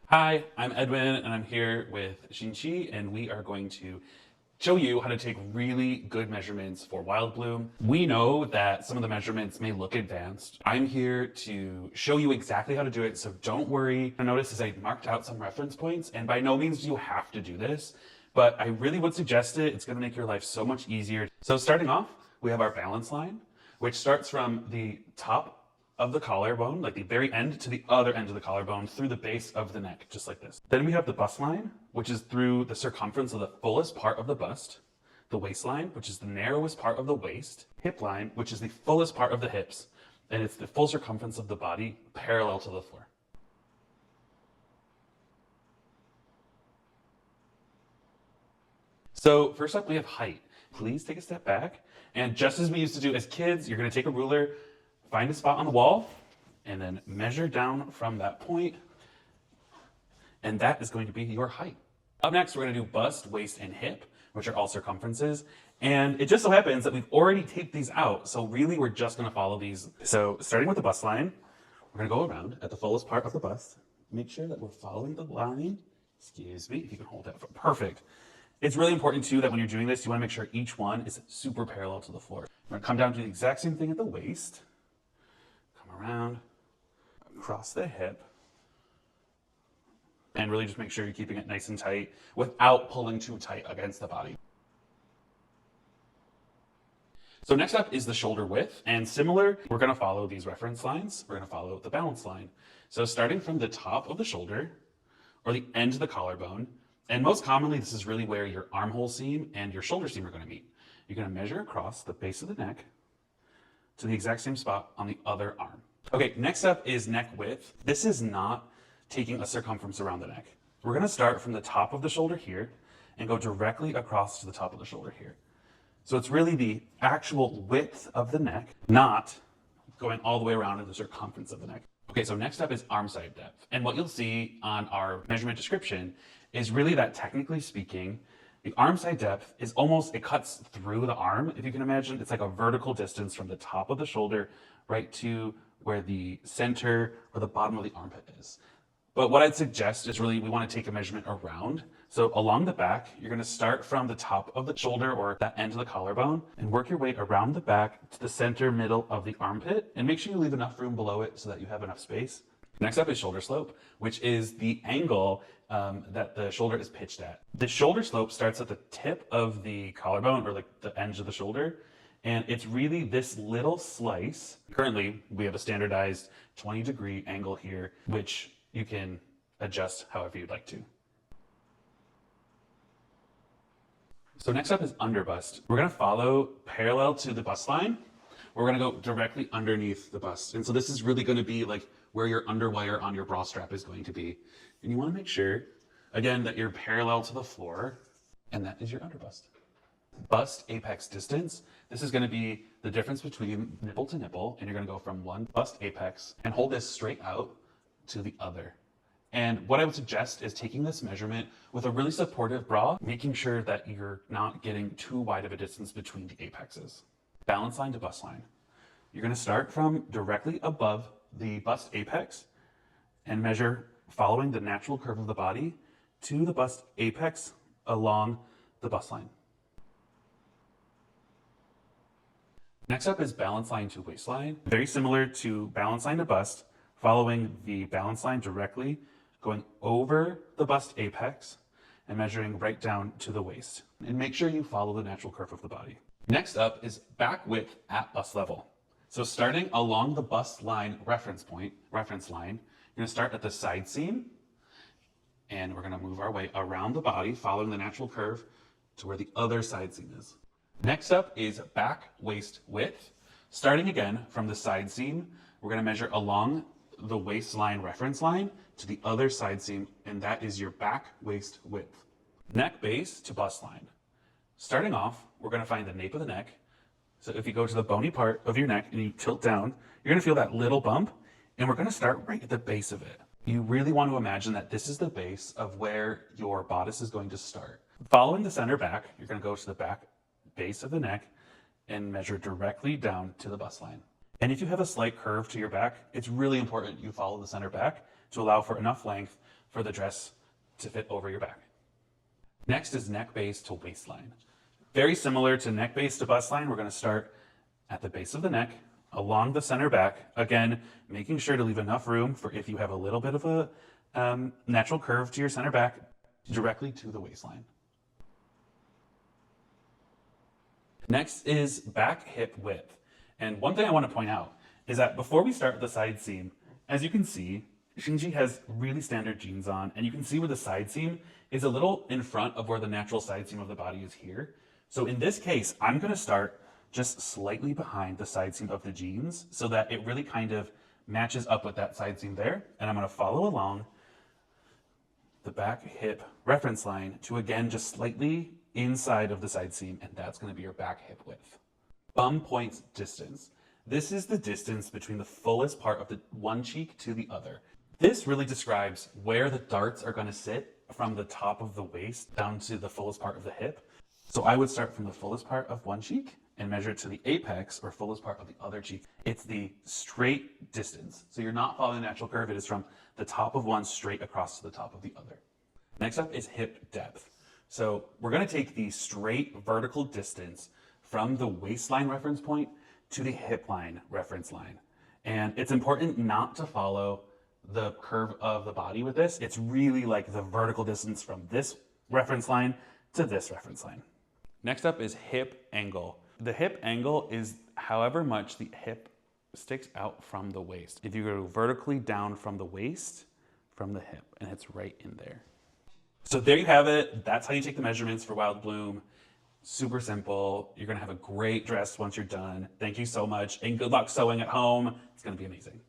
Hi, I'm Edwin and I'm here with Xinqi and we are going to show you how to take really good measurements for Wildebloom. We know that some of the measurements may look advanced. I'm here to show you exactly how to do it, so don't worry. Notice as I marked out some reference points, and by no means do you have to do this, but I really would suggest it. It's going to make your life so much easier. So starting off, we have our balance line, which starts from the top of the collarbone, like the very end to the other end of the collarbone, through the base of the neck, just like this. Then we have the bust line, which is through the circumference of the fullest part of the bust, the waistline, which is the narrowest part of the waist, hip line, which is the fullest part of the hips, and it's the full circumference of the body parallel to the floor. So first up, we have height. Please take a step back, and just as we used to do as kids, you're going to take a ruler, find a spot on the wall, and then measure down from that point, and that is going to be your height. Up next, we're going to do bust, waist, and hip, which are all circumferences, and it just so happens that we've already taped these out, so really we're just going to follow these. So starting with the bust line, we're going to go around at the fullest part of the bust. Make sure that we're following the line. Excuse me, if you can hold that. Perfect. It's really important too that when you're doing this, you want to make sure each one is super parallel to the floor. We're going to come down to the exact same thing at the waist. Around, across the hip, and really just make sure you're keeping it nice and tight without pulling too tight against the body. So next up is the shoulder width, and similar, we're going to follow these reference lines. We're going to follow the balance line. So starting from the top of the shoulder or the end of the collarbone, and most commonly this is really where your armhole seam and your shoulder seam are going to meet. You're going to measure across the base of the neck to the exact same spot on the other arm. Okay, next up is neck width. This is not taking a circumference around the neck. We're going to start from the top of the shoulder here and go directly across to the top of the shoulder here. So it's really the actual width of the neck, not going all the way around in the circumference of the neck. Okay, so next up is armcye depth. And what you'll see on our measurement description is really that, technically speaking, the armcye depth is almost, it cuts through the arm. If you can imagine, it's like a vertical distance from the top of the shoulder right to where the center or the bottom of the armpit is. But what I'd suggest is really we want to take a measurement around. So along the back, you're going to start from the top of the shoulder or that end of the collarbone and work your way around the back to the center middle of the armpit, and make sure you leave enough room below it so that you have enough space. Next up is shoulder slope, which is the angle that the shoulder is pitched at. The shoulder slope starts at the tip of the collarbone, or like the edge of the shoulder, and it's really this little slice. Currently, we have a standardized 20-degree angle here, which you can adjust however you'd like to. So next up is under bust. We're going to follow parallel to the bust line. We're going to go directly underneath the bust. And so this is really going to be like where your underwire on your bra strap is going to be. And you want to make sure, again, that you're parallel to the floor, and that is your underbust. Bust apex distance. This is going to be the difference between nipple to nipple, and you're going to go from one bust apex and hold this straight out to the other. And what I would suggest is taking this measurement with a really supportive bra, making sure that you're not getting too wide of a distance between the apexes. Balance line to bust line. You're going to start from directly above the bust apex and measure following the natural curve of the body to the bust apex along the bust line. Next up is balance line to waistline. Very similar to balance line to bust, following the balance line directly, going over the bust apex and measuring right down to the waist. And make sure you follow the natural curve of the body. Next up is back width at bust level. So starting along the bust line reference line, you're going to start at the side seam, and we're going to move our way around the body, following the natural curve to where the other side seam is. Next up is back waist width. Starting again from the side seam, we're going to measure along the waistline reference line to the other side seam, and that is your back waist width. Neck base to bust line. Starting off, we're going to find the nape of the neck. So if you go to the bony part of your neck and you tilt down, you're going to feel that little bump, and we're going to start right at the base of it. You really want to imagine that this is the base of where your bodice is going to start. Following the center back, you're going to go to the back base of the neck and measure directly down to the bust line. And if you have a slight curve to your back, it's really important you follow the center back to allow for enough length for the dress to fit over your back. Next is neck base to waistline. Very similar to neck base to bust line, we're going to start at the base of the neck, along the center back, again, making sure to leave enough room for if you have a little bit of a natural curve to your center back, directly to the waistline. Next is back hip width. And one thing I want to point out is that before we start with the side seam, as you can see, Xingji has really standard jeans on, and you can see where the side seam is a little in front of where the natural side seam of the body is here. So in this case, I'm going to start just slightly behind the side seam of the jeans so that it really kind of matches up with that side seam there. And I'm going to follow along the back hip reference line to, again, just slightly inside of the side seam, and that's going to be your back hip width. Bum point distance. This is the distance between the fullest part of the one cheek to the other. This really describes where the darts are going to sit from the top of the waist down to the fullest part of the hip. So I would start from the fullest part of one cheek and measure it to the apex or fullest part of the other cheek. It's the straight distance. So you're not following the natural curve. It is from the top of one straight across to the top of the other. Next up is hip depth. So we're going to take the straight vertical distance from the waistline reference point to the hip line reference line. And it's important not to follow the curve of the body with this. It's really like the vertical distance from this reference line to this reference line. Next up is hip angle. The hip angle is however much the hip sticks out from the waist. If you go vertically down from the waist, from the hip, and it's right in there. So there you have it. That's how you take the measurements for Wildebloom. Super simple. You're gonna have a great dress once you're done. Thank you so much, and good luck sewing at home. It's gonna be amazing.